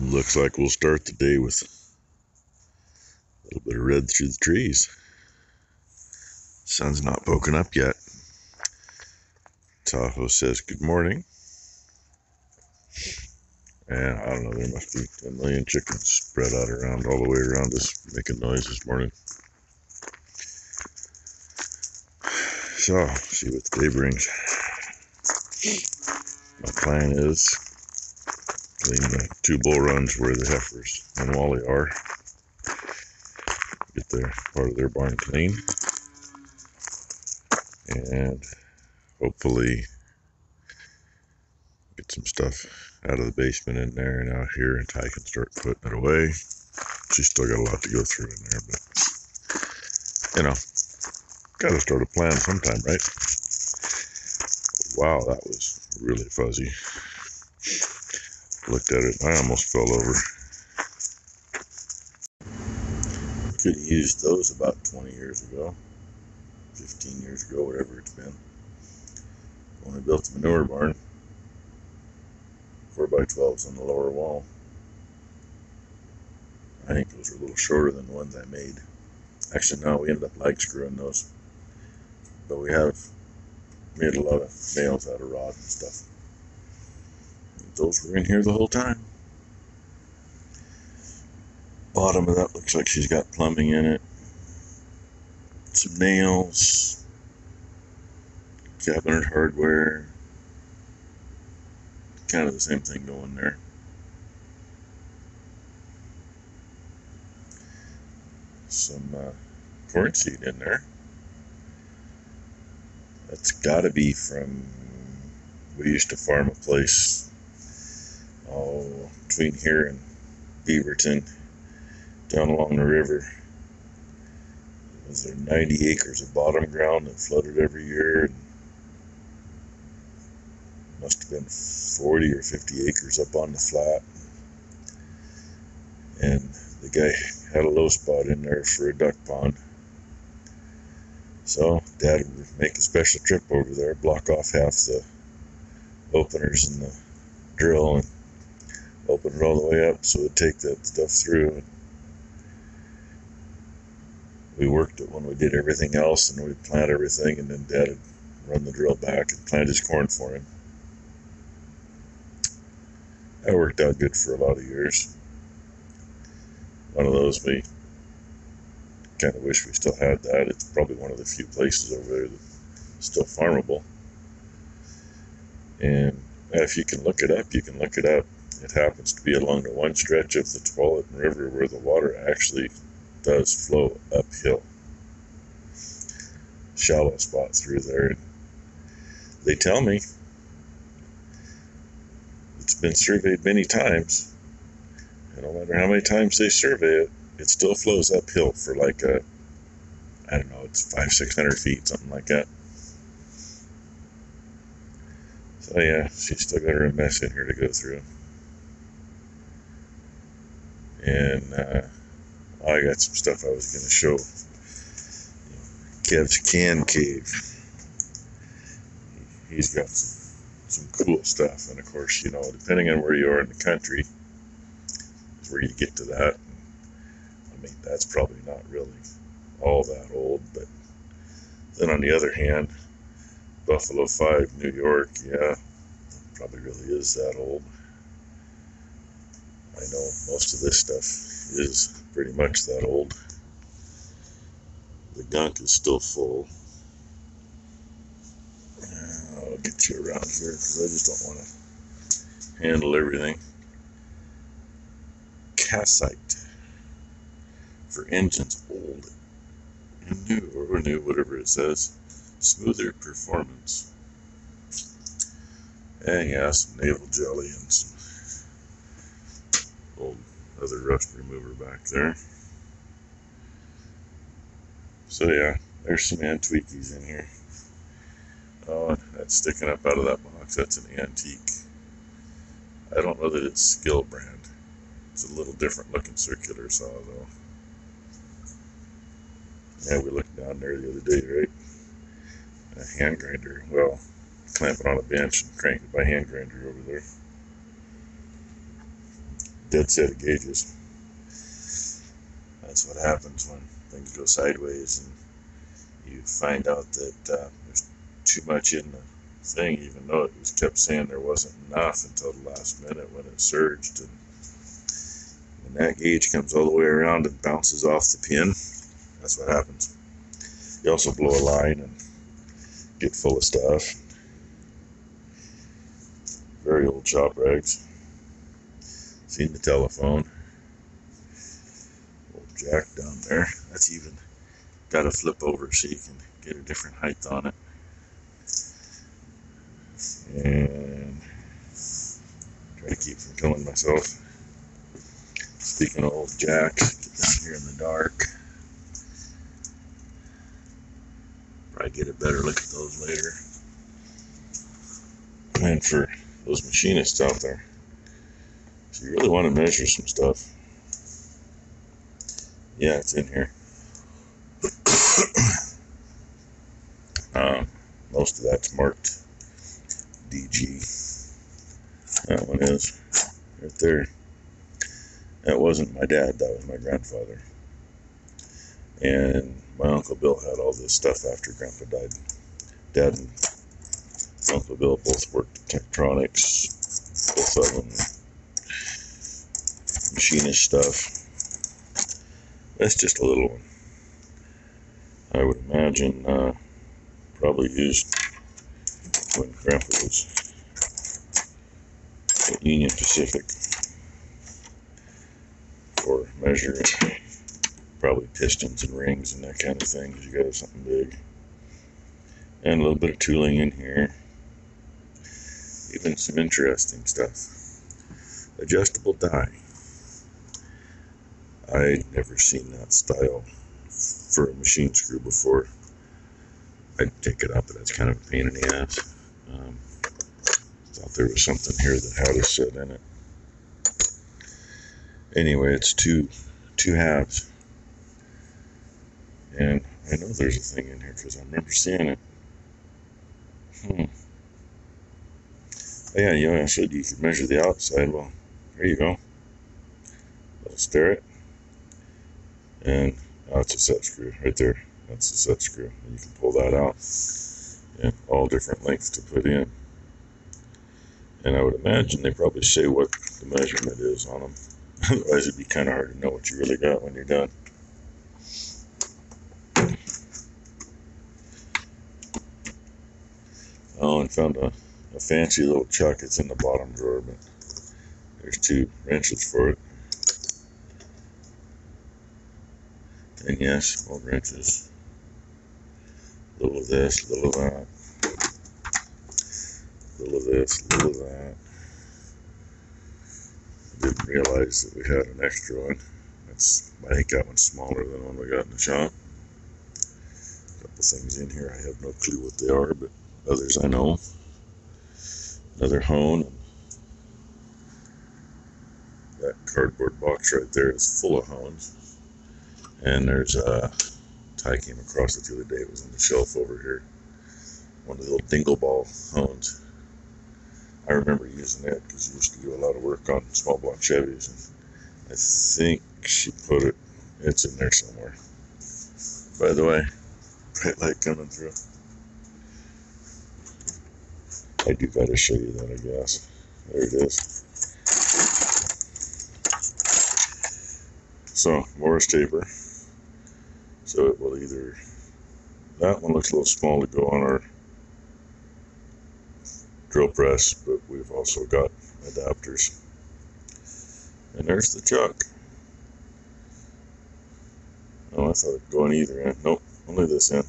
Looks like we'll start the day with a little bit of red through the trees. Sun's not poking up yet. Tahoe says good morning. And I don't know, there must be 10 million chickens spread out around all the way around us making noise this morning. So, see what the day brings. My plan is clean the 2 bull runs where the heifers and Wally are. Get their part of their barn clean. And hopefully get some stuff out of the basement in there and out here, and Ty can start putting it away. She's still got a lot to go through in there, but you know, gotta start a plan sometime, right? Wow, that was really fuzzy. Looked at it and I almost fell over. Could have used those about 20 years ago, 15 years ago, whatever it's been. When we built the manure barn, 4x12s on the lower wall. I think those were a little shorter than the ones I made. Actually, no, we ended up lag screwing those. But we have made a lot of nails out of rod and stuff. Those were in here the whole time. Bottom of that looks like she's got plumbing in it. Some nails. Cabinet hardware. Kind of the same thing going there. Some corn seed in there. That's got to be from, we used to farm a place between here and Beaverton, down along the river. Was there 90 acres of bottom ground that flooded every year? And must have been 40 or 50 acres up on the flat. And the guy had a low spot in there for a duck pond. So Dad would make a special trip over there, block off half the openers in the drill and open it all the way up so it'd take that stuff through. And we worked it when we did everything else, and we'd plant everything, and then Dad would run the drill back and plant his corn for him. That worked out good for a lot of years. One of those we kind of wish we still had that. It's probably one of the few places over there that's still farmable. And if you can look it up, you can look it up. It happens to be along the one stretch of the Tualatin River where the water actually does flow uphill. Shallow spot through there. And they tell me it's been surveyed many times, and no matter how many times they survey it, it still flows uphill for like a, I don't know, it's 500-600 feet, something like that. So yeah, she's still got her mess in here to go through. And I got some stuff I was going to show. Kev's Can Cave. He's got some cool stuff, and of course, you know, depending on where you are in the country is where you get to that. I mean, that's probably not really all that old, but then on the other hand, Buffalo 5, New York, yeah, probably really is that old. I know most of this stuff is pretty much that old. The gunk is still full. I'll get you around here because I just don't want to handle everything. Cassite for engines old and new, or new, whatever it says. Smoother performance. And yeah, some navel jelly and some old other rust remover back there. So yeah, there's some Antweekies in here. Oh, that's sticking up out of that box. That's an antique. I don't know that it's Skill brand. It's a little different looking circular saw though. Yeah, we looked down there the other day, right? A hand grinder. Well, clamp it on a bench and crank it by hand grinder over there. dead set of gauges. That's what happens when things go sideways and you find out that there's too much in the thing, even though it was kept saying there wasn't enough until the last minute when it surged. And when that gauge comes all the way around and bounces off the pin, that's what happens. You also blow a line and get full of stuff. Very old shop rags. Seen the telephone. Old jack down there. That's even got to flip over so you can get a different height on it. And try to keep from killing myself. Speaking of old jacks, get down here in the dark. Probably get a better look at those later. And for those machinists out there, so you really want to measure some stuff. Yeah, it's in here. Most of that's marked DG. That one is right there. That wasn't my dad, that was my grandfather. And my Uncle Bill had all this stuff after Grandpa died. Dad and Uncle Bill both worked at Tektronix, both of them machinist stuff. That's just a little one. I would imagine probably used when Grandpa was at Union Pacific for measuring probably pistons and rings and that kind of thing, because you got something big. And a little bit of tooling in here. Even some interesting stuff. Adjustable die. I'd never seen that style for a machine screw before. I'd take it up, but that's kind of a pain in the ass. Thought there was something here that had a set in it. Anyway, it's two halves. And I know there's a thing in here because I remember seeing it. Oh, yeah, I said you could measure the outside. Well, there you go. Little stir it. And it's a set screw right there. That's a set screw. And you can pull that out. And all different lengths to put in. And I would imagine they probably say what the measurement is on them. Otherwise, it'd be kind of hard to know what you really got when you're done. Oh, and found a fancy little chuck. It's in the bottom drawer, but there's 2 wrenches for it. And yes, old wrenches. A little of this, a little of that. A little of this, a little of that. I didn't realize that we had an extra one. I think that one's smaller than the one we got in the shop. A couple things in here, I have no clue what they are, but others I know. Another hone. That cardboard box right there is full of hones. And there's a tie came across it the other day. It was on the shelf over here. One of the little dingle ball hones. I remember using it because I used to do a lot of work on small block Chevys. And I think she put it, it's in there somewhere. By the way, bright light coming through. I do gotta show you that, I guess. There it is. So, Morris taper. So it will either, that one looks a little small to go on our drill press, but we've also got adapters. And there's the chuck. Oh, I thought it'd go on either end. Nope, only this end.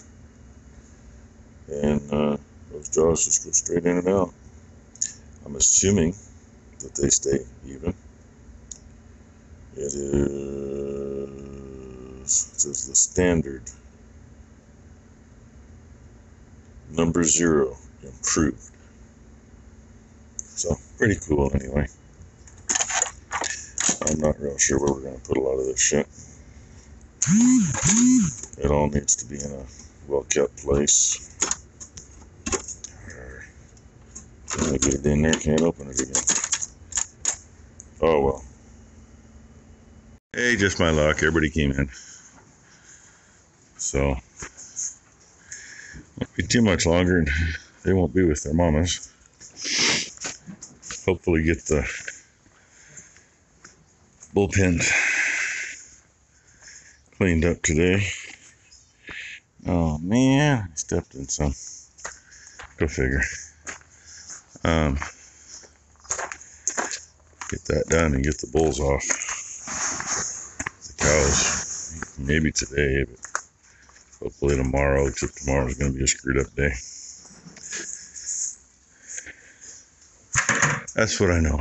And those jaws just go straight in and out. I'm assuming that they stay even. It says the standard. Number 0, improved. So, pretty cool anyway. I'm not real sure where we're going to put a lot of this shit. It all needs to be in a well-kept place. Trying to get it in there, can't open it again. Oh well. Hey, just my luck. Everybody came in. So, won't be too much longer and they won't be with their mamas. Hopefully get the bullpens cleaned up today. Oh man, I stepped in some. Go figure. Get that done and get the bulls off. The cows, maybe today, but hopefully tomorrow, except tomorrow's going to be a screwed up day. That's what I know.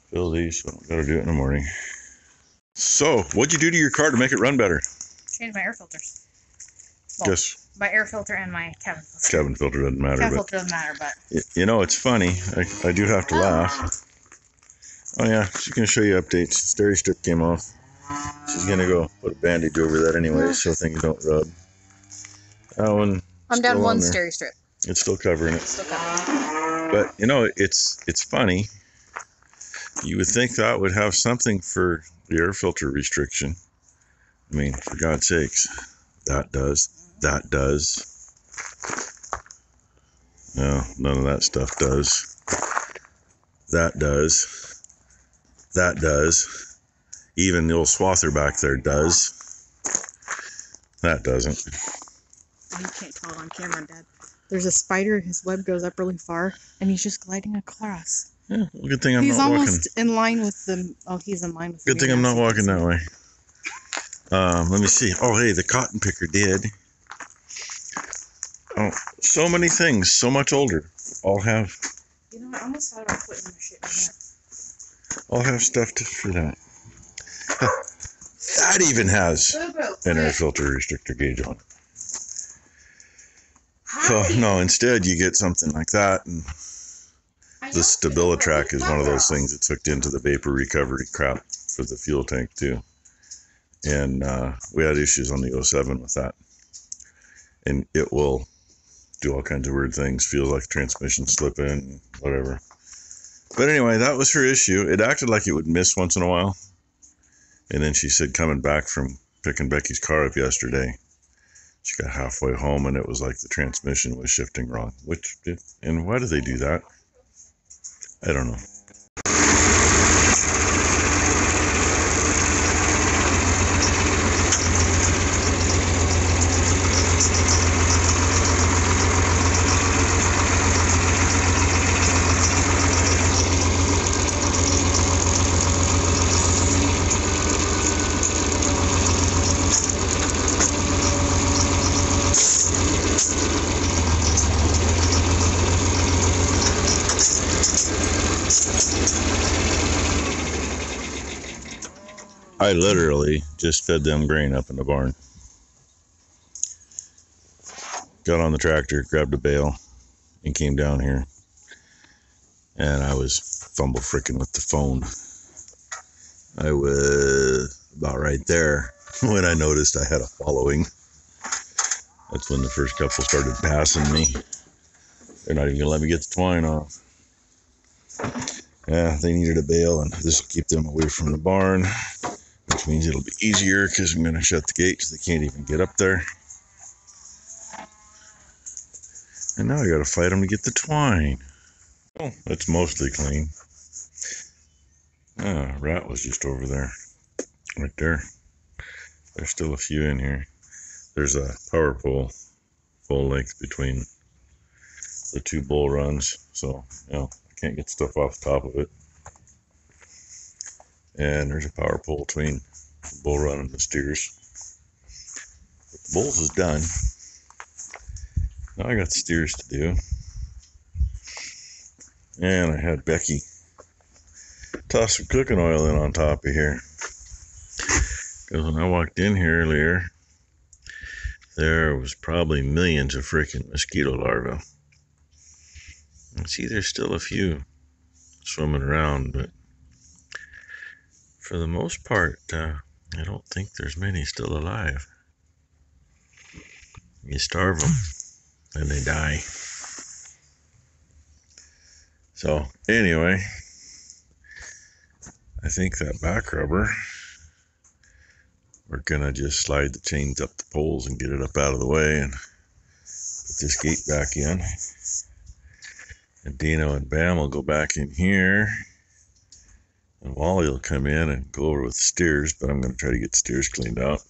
Fill these, so I gotta do it in the morning. So, what'd you do to your car to make it run better? Change my air filters. Well, Just my air filter and my cabin filter. cabin filter doesn't matter. Cabin But filter doesn't matter, but you know, it's funny. I do have to laugh. Oh yeah, she's gonna show you updates. Steri strip came off. She's gonna go put a bandage over that anyway, so things don't rub. That one. I'm down still one on there. Steri strip. It's still covering it. Still covering. But you know, it's funny. You would think that would have something for the air filter restriction. I mean, for God's sakes, that does. That does. No, none of that stuff does. That does. That does. Even the old swather back there does. That doesn't. You can't tell on camera, Dad. There's a spider, his web goes up really far, and he's just gliding across. Yeah, well, good thing I'm He's not walking. almost in line with the... Oh, he's in line with the... Good thing I'm not walking that way. Let me see. Oh, hey, the cotton picker did. Oh, so many things, so much older. All have You know, I almost thought about putting the shit in here. all have stuff for that. That even has an air filter restrictor gauge on it. So no, instead you get something like that, and the Stabilitrack is one of those things that's hooked into the vapor recovery crap for the fuel tank too. And we had issues on the 07 with that, and it will do all kinds of weird things. Feels like transmission slipping, whatever. But anyway, that was her issue. It acted like it would miss once in a while. And then she said coming back from picking Becky's car up yesterday, she got halfway home and it was like the transmission was shifting wrong. And why do they do that? I don't know. I literally just fed them grain up in the barn. Got on the tractor, grabbed a bale, and came down here. And I was fumble frickin' with the phone. I was about right there when I noticed I had a following. That's when the first couple started passing me. They're not even gonna let me get the twine off. Yeah, they needed a bale, and this will keep them away from the barn, which means it'll be easier because I'm gonna shut the gate because they can't even get up there. And now I gotta fight them to get the twine. Oh, it's mostly clean. Ah, rat was just over there. Right there. There's still a few in here. There's a power pole full length between the two bull runs, so you know, I can't get stuff off the top of it. And there's a power pole between the bull run and the steers. But the bulls is done. Now I got steers to do. And I had Becky toss some cooking oil in on top of here. Because when I walked in here earlier, there was probably millions of freaking mosquito larvae. And see, there's still a few swimming around, but for the most part, I don't think there's many still alive. You starve them, and they die. So, anyway, I think that back rubber, we're gonna just slide the chains up the poles and get it up out of the way and put this gate back in. And Dino and Bam will go back in here. And Wally will come in and go over with the steers, but I'm going to try to get the steers cleaned out.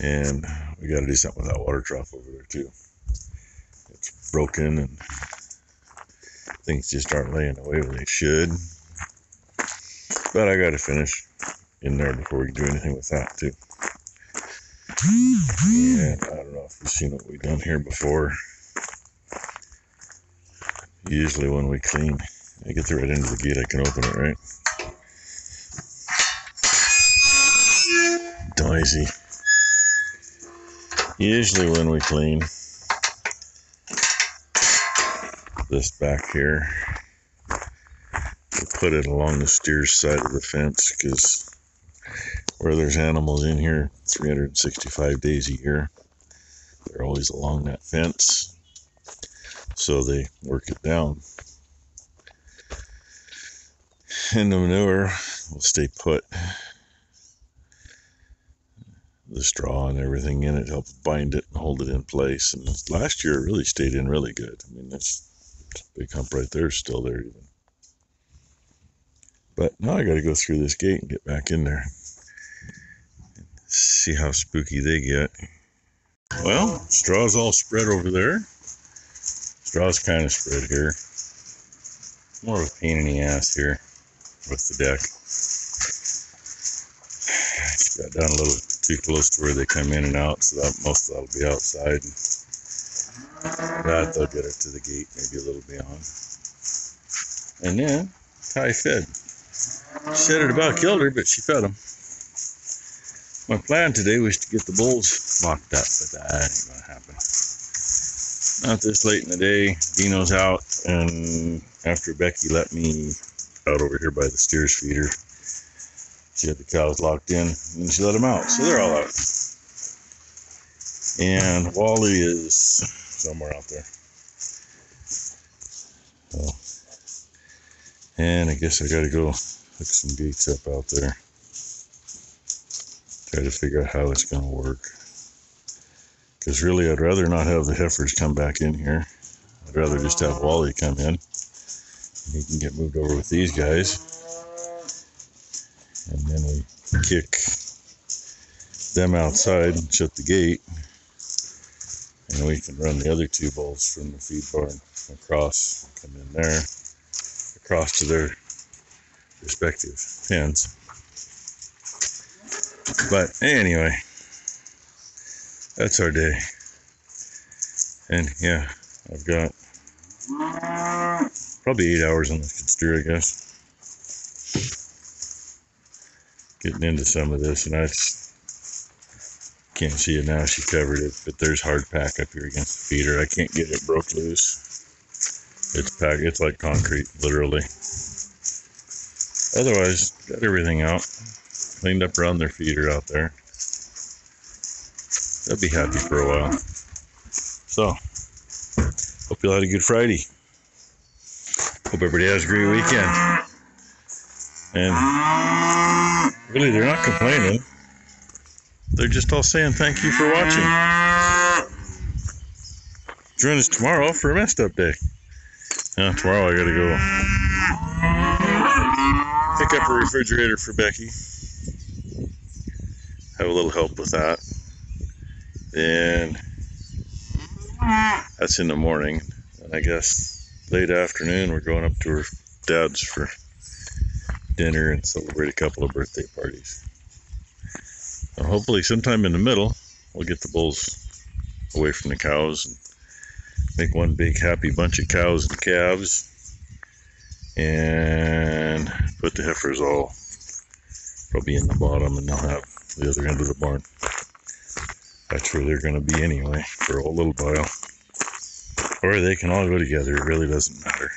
And we got to do something with that water trough over there too. It's broken and things just aren't laying the way they should. But I got to finish in there before we can do anything with that too. And I don't know if you've seen what we've done here before. Usually when we clean, I get right into the gate, I can open it, right? Noisy. Usually when we clean this back here, we put it along the steer's side of the fence, because where there's animals in here 365 days a year, they're always along that fence. So they work it down. And the manure will stay put. The straw and everything in it helps bind it and hold it in place. And last year it really stayed in really good. I mean, that's a big hump right there, still there even. But now I got to go through this gate and get back in there. See how spooky they get. Well, straw's all spread over there. Straw's kind of spread here. More of a pain in the ass here with the deck. Got down a little too close to where they come in and out, so that most of that'll be outside. That they'll get it to the gate, maybe a little beyond. And then Ty fed. She said it about killed her, but she fed them. My plan today was to get the bulls locked up, but that ain't gonna happen. Not this late in the day. Dino's out, and after Becky let me out over here by the steers feeder, she had the cows locked in, and she let them out, so they're all out. And Wally is somewhere out there. So, and I guess I gotta go hook some gates up out there. Try to figure out how it's gonna work. Because really, I'd rather not have the heifers come back in here. I'd rather just have Wally come in. He can get moved over with these guys. And then we kick them outside and shut the gate. And we can run the other two bulls from the feed barn across, come in there, across to their respective pens. But anyway, that's our day. And yeah, I've got probably 8 hours on this steer, I guess. Getting into some of this, and I just can't see it now. She covered it, but there's hard pack up here against the feeder. I can't get it broke loose. It's packed. It's like concrete, literally. Otherwise, got everything out, cleaned up around their feeder out there. They'll be happy for a while. So, hope you all had a good Friday. Hope everybody has a great weekend. And really, they're not complaining. They're just all saying thank you for watching. Join us tomorrow for a messed up day. Tomorrow I gotta go pick up a refrigerator for Becky. Have a little help with that. And that's in the morning. And I guess late afternoon we're going up to her dad's for dinner and celebrate a couple of birthday parties. So hopefully sometime in the middle we'll get the bulls away from the cows and make one big happy bunch of cows and calves, and put the heifers all probably in the bottom, and they'll have the other end of the barn. That's where they're going to be anyway for a little while. Or they can all go together, it really doesn't matter.